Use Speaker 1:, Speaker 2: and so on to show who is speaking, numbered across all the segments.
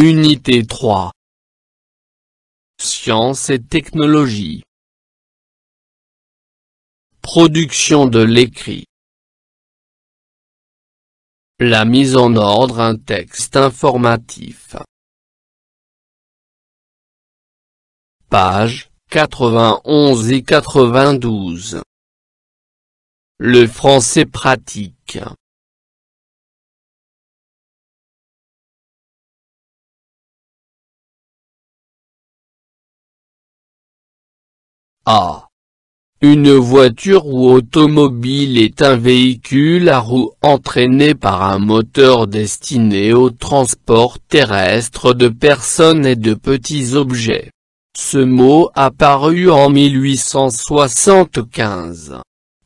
Speaker 1: Unité 3. Sciences et technologies. Production de l'écrit. La mise en ordre un texte informatif. Pages 91 et 92. Le français pratique. A. Une voiture ou automobile est un véhicule à roues entraîné par un moteur destiné au transport terrestre de personnes et de petits objets. Ce mot apparut en 1875.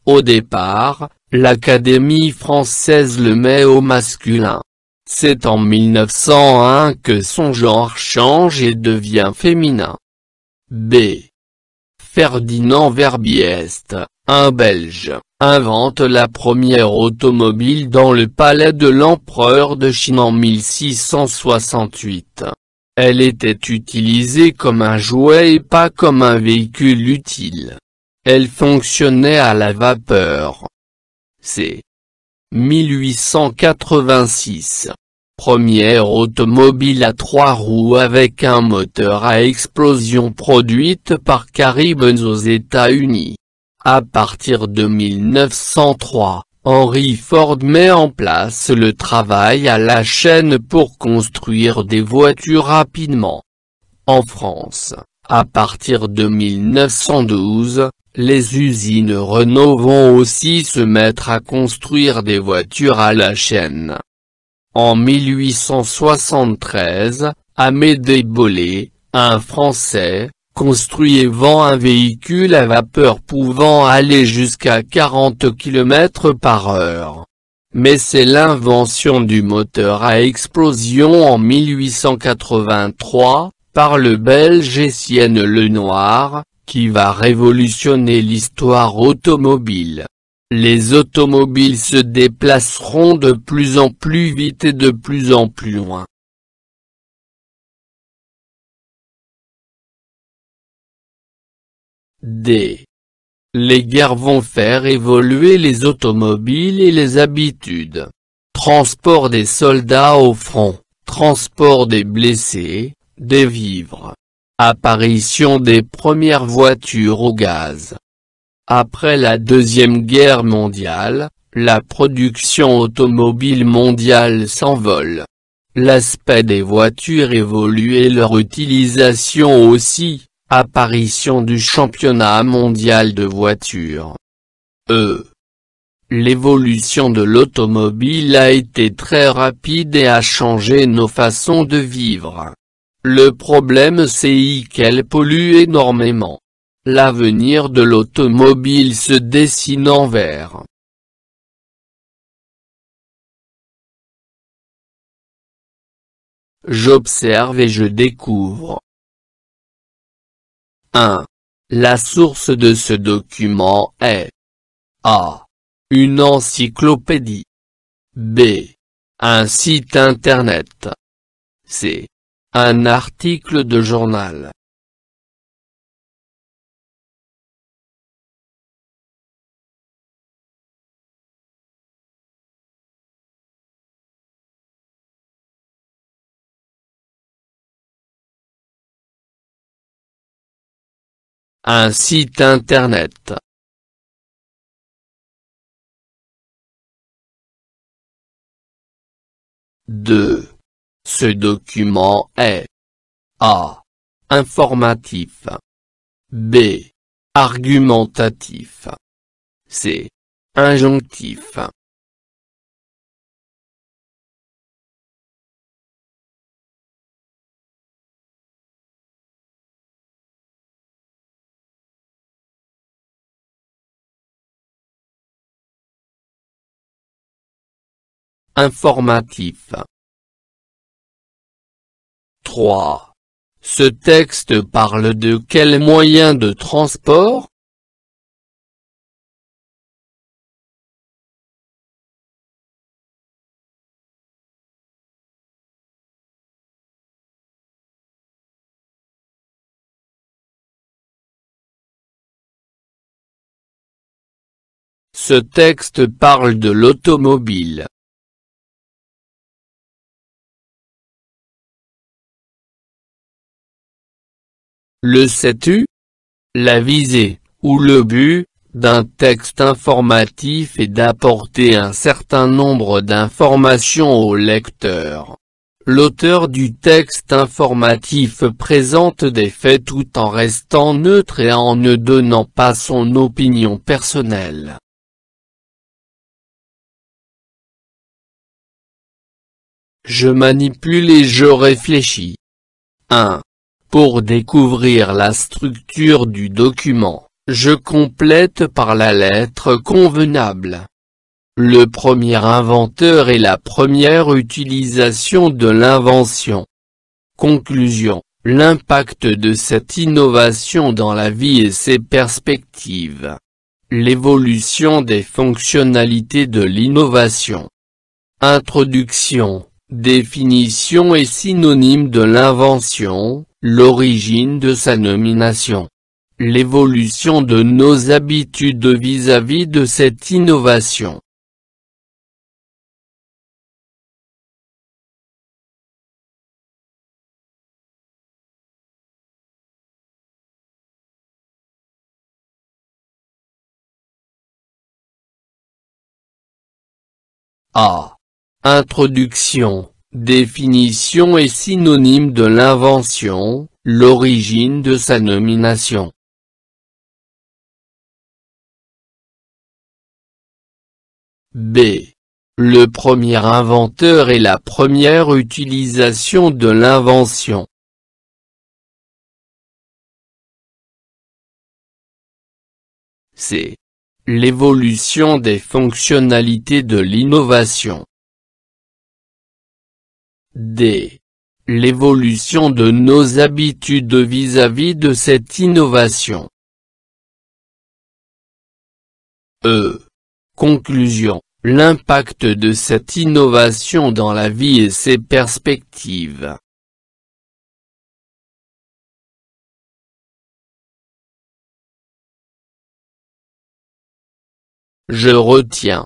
Speaker 1: Au départ, l'Académie française le met au masculin. C'est en 1901 que son genre change et devient féminin. B. Ferdinand Verbiest, un Belge, invente la première automobile dans le palais de l'empereur de Chine en 1668. Elle était utilisée comme un jouet et pas comme un véhicule utile. Elle fonctionnait à la vapeur. C. 1886. Première automobile à 3 roues avec un moteur à explosion produite par Caribens aux États-Unis. À partir de 1903, Henry Ford met en place le travail à la chaîne pour construire des voitures rapidement. En France, à partir de 1912, les usines Renault vont aussi se mettre à construire des voitures à la chaîne. En 1873, Amédée Bollée, un Français, construit et vend un véhicule à vapeur pouvant aller jusqu'à 40 km/h. Mais c'est l'invention du moteur à explosion en 1883, par le Belge Etienne Lenoir, qui va révolutionner l'histoire automobile. Les automobiles se déplaceront de plus en plus vite et de plus en plus loin. D. Les guerres vont faire évoluer les automobiles et les habitudes. Transport des soldats au front, transport des blessés, des vivres. Apparition des premières voitures au gaz. Après la Deuxième Guerre mondiale, la production automobile mondiale s'envole. L'aspect des voitures évolue et leur utilisation aussi, apparition du championnat mondial de voitures. L'évolution de l'automobile a été très rapide et a changé nos façons de vivre. Le problème c'est qu'elle pollue énormément. L'avenir de l'automobile se dessine en vert. J'observe et je découvre. 1. La source de ce document est A. Une encyclopédie. B. Un site internet. C. Un article de journal. Un site internet. Deux. Ce document est A. Informatif. B. Argumentatif. C. Injonctif. Informatif. 3. Ce texte parle de quel moyen de transport? Ce texte parle de l'automobile. Le sais-tu? La visée, ou le but, d'un texte informatif est d'apporter un certain nombre d'informations au lecteur. L'auteur du texte informatif présente des faits tout en restant neutre et en ne donnant pas son opinion personnelle. Je manipule et je réfléchis. 1. Pour découvrir la structure du document, je complète par la lettre convenable. Le premier inventeur et la première utilisation de l'invention. Conclusion. L'impact de cette innovation dans la vie et ses perspectives. L'évolution des fonctionnalités de l'innovation. Introduction. Définition et synonyme de l'invention, l'origine de sa nomination. L'évolution de nos habitudes vis-à-vis de cette innovation. A. Introduction, définition et synonyme de l'invention, l'origine de sa nomination. B. Le premier inventeur et la première utilisation de l'invention. C. L'évolution des fonctionnalités de l'innovation. D. L'évolution de nos habitudes vis-à-vis de cette innovation. E. Conclusion. L'impact de cette innovation dans la vie et ses perspectives. Je retiens.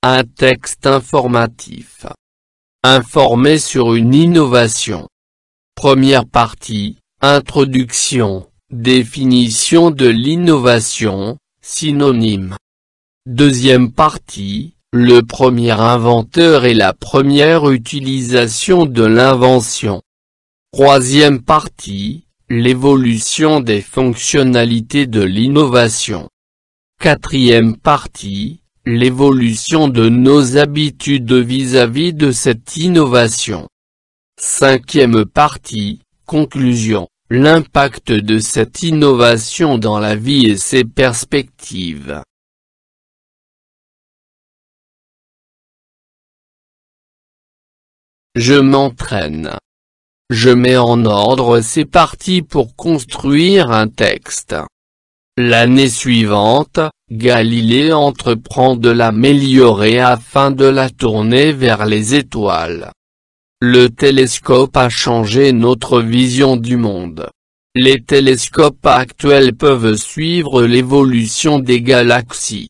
Speaker 1: Un texte informatif. Informer sur une innovation. Première partie, introduction, définition de l'innovation, synonyme. Deuxième partie, le premier inventeur et la première utilisation de l'invention. Troisième partie, l'évolution des fonctionnalités de l'innovation. Quatrième partie, l'évolution de nos habitudes vis-à-vis de cette innovation. Cinquième partie, conclusion, l'impact de cette innovation dans la vie et ses perspectives. Je m'entraîne. Je mets en ordre ces parties pour construire un texte. L'année suivante, Galilée entreprend de l'améliorer afin de la tourner vers les étoiles. Le télescope a changé notre vision du monde. Les télescopes actuels peuvent suivre l'évolution des galaxies.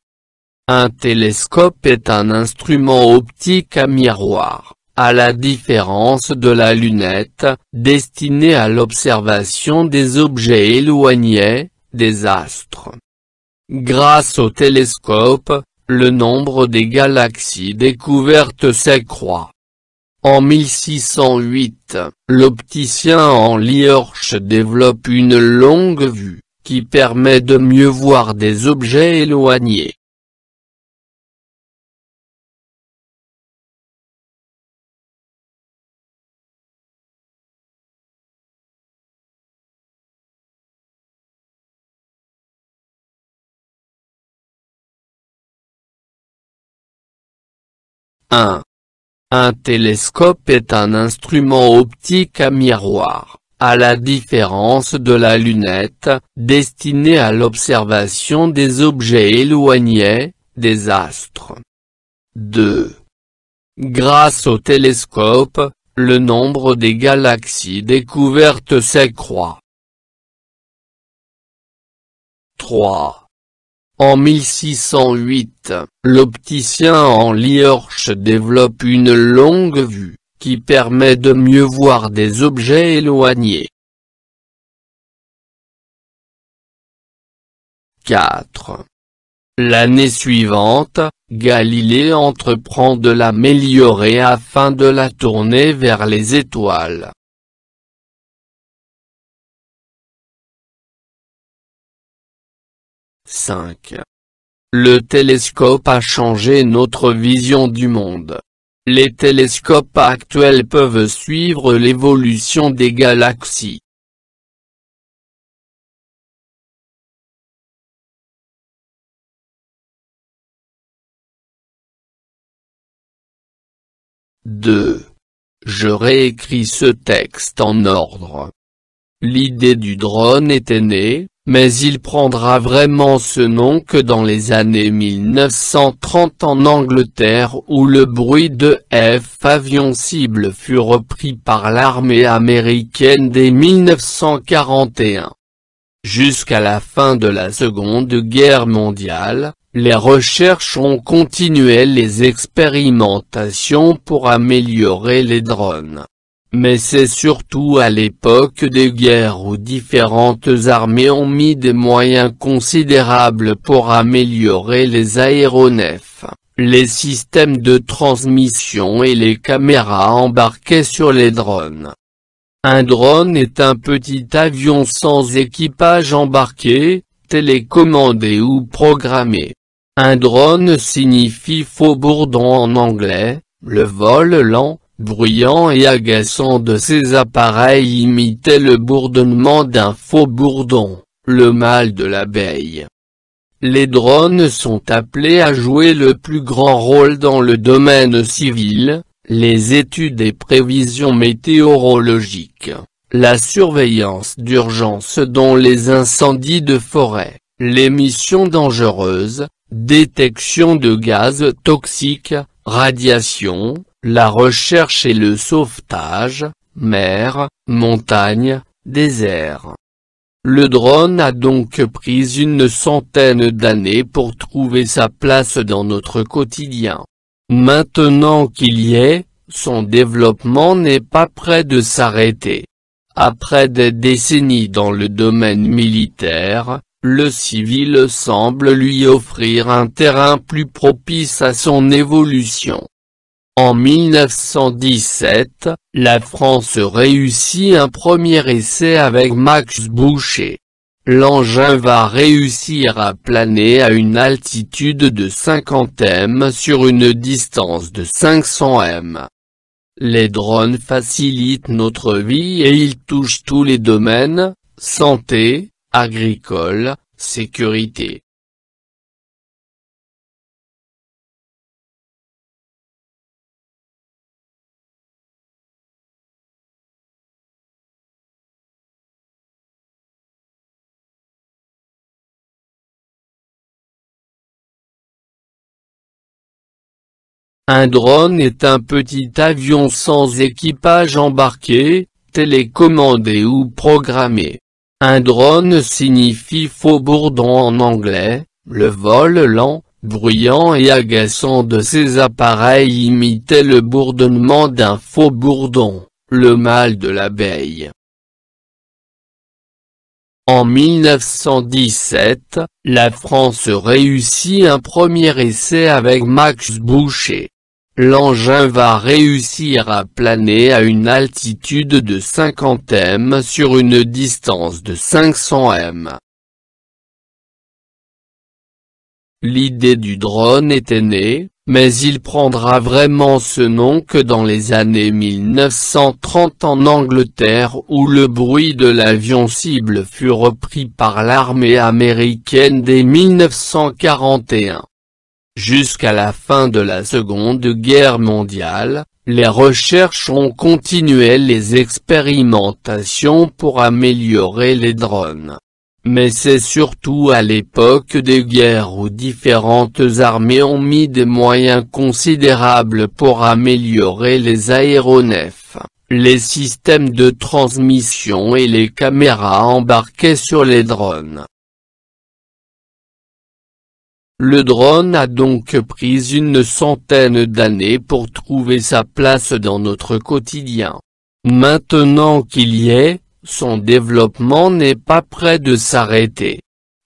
Speaker 1: Un télescope est un instrument optique à miroir, à la différence de la lunette, destinée à l'observation des objets éloignés, des astres. Grâce au télescope, le nombre des galaxies découvertes s'accroît. En 1608, l'opticien Henri Horch développe une longue vue, qui permet de mieux voir des objets éloignés. Un télescope est un instrument optique à miroir, à la différence de la lunette, destiné à l'observation des objets éloignés, des astres. 2. Grâce au télescope, le nombre des galaxies découvertes s'accroît. 3. En 1608, l'opticien Henri Horch développe une longue vue, qui permet de mieux voir des objets éloignés. 4. L'année suivante, Galilée entreprend de l'améliorer afin de la tourner vers les étoiles. 5. Le télescope a changé notre vision du monde. Les télescopes actuels peuvent suivre l'évolution des galaxies. 2. Je réécris ce texte en ordre. L'idée du drone était née, mais il prendra vraiment ce nom que dans les années 1930 en Angleterre où le bruit de F-avion cible fut repris par l'armée américaine dès 1941. Jusqu'à la fin de la Seconde Guerre mondiale, les recherches ont continué les expérimentations pour améliorer les drones. Mais c'est surtout à l'époque des guerres où différentes armées ont mis des moyens considérables pour améliorer les aéronefs, les systèmes de transmission et les caméras embarquées sur les drones. Un drone est un petit avion sans équipage embarqué, télécommandé ou programmé. Un drone signifie faux bourdon en anglais, le vol lent, bruyant et agaçant de ces appareils imitait le bourdonnement d'un faux bourdon, le mâle de l'abeille. Les drones sont appelés à jouer le plus grand rôle dans le domaine civil, les études et prévisions météorologiques, la surveillance d'urgence dont les incendies de forêt, les missions dangereuses, détection de gaz toxiques, radiation, la recherche et le sauvetage, mer, montagne, désert. Le drone a donc pris une centaine d'années pour trouver sa place dans notre quotidien. Maintenant qu'il y est, son développement n'est pas près de s'arrêter. Après des décennies dans le domaine militaire, le civil semble lui offrir un terrain plus propice à son évolution. En 1917, la France réussit un premier essai avec Max Boucher. L'engin va réussir à planer à une altitude de 50 m sur une distance de 500 m. Les drones facilitent notre vie et ils touchent tous les domaines, santé, agricole, sécurité. Un drone est un petit avion sans équipage embarqué, télécommandé ou programmé. Un drone signifie faux bourdon en anglais, le vol lent, bruyant et agaçant de ces appareils imitait le bourdonnement d'un faux bourdon, le mâle de l'abeille. En 1917, la France réussit un premier essai avec Max Boucher. L'engin va réussir à planer à une altitude de 50 m sur une distance de 500 m. L'idée du drone était née, mais il prendra vraiment ce nom que dans les années 1930 en Angleterre où le bruit de l'avion cible fut repris par l'armée américaine dès 1941. Jusqu'à la fin de la Seconde Guerre mondiale, les recherches ont continué les expérimentations pour améliorer les drones. Mais c'est surtout à l'époque des guerres où différentes armées ont mis des moyens considérables pour améliorer les aéronefs, les systèmes de transmission et les caméras embarquées sur les drones. Le drone a donc pris une centaine d'années pour trouver sa place dans notre quotidien. Maintenant qu'il y est, son développement n'est pas près de s'arrêter.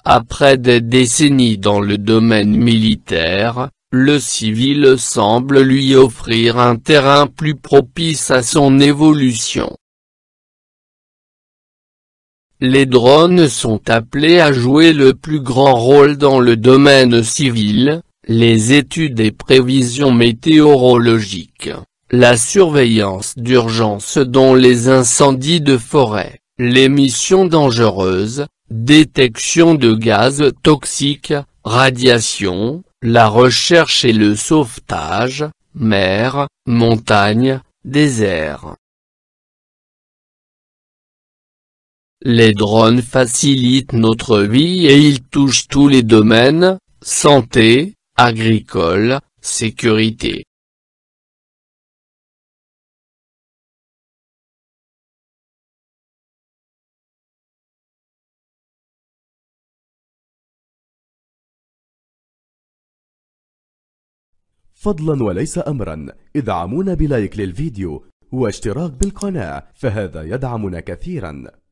Speaker 1: Après des décennies dans le domaine militaire, le civil semble lui offrir un terrain plus propice à son évolution. Les drones sont appelés à jouer le plus grand rôle dans le domaine civil, les études et prévisions météorologiques, la surveillance d'urgence dont les incendies de forêt, les missions dangereuses, détection de gaz toxiques, radiation, la recherche et le sauvetage, mer, montagne, désert. Les drones facilitent notre vie et ils touchent tous les domaines, santé, agricole, sécurité.
Speaker 2: فضلا وليس أمرا، ادعمونا بلايك للفيديو واشتراك بالقناة، فهذا يدعمنا كثيرا.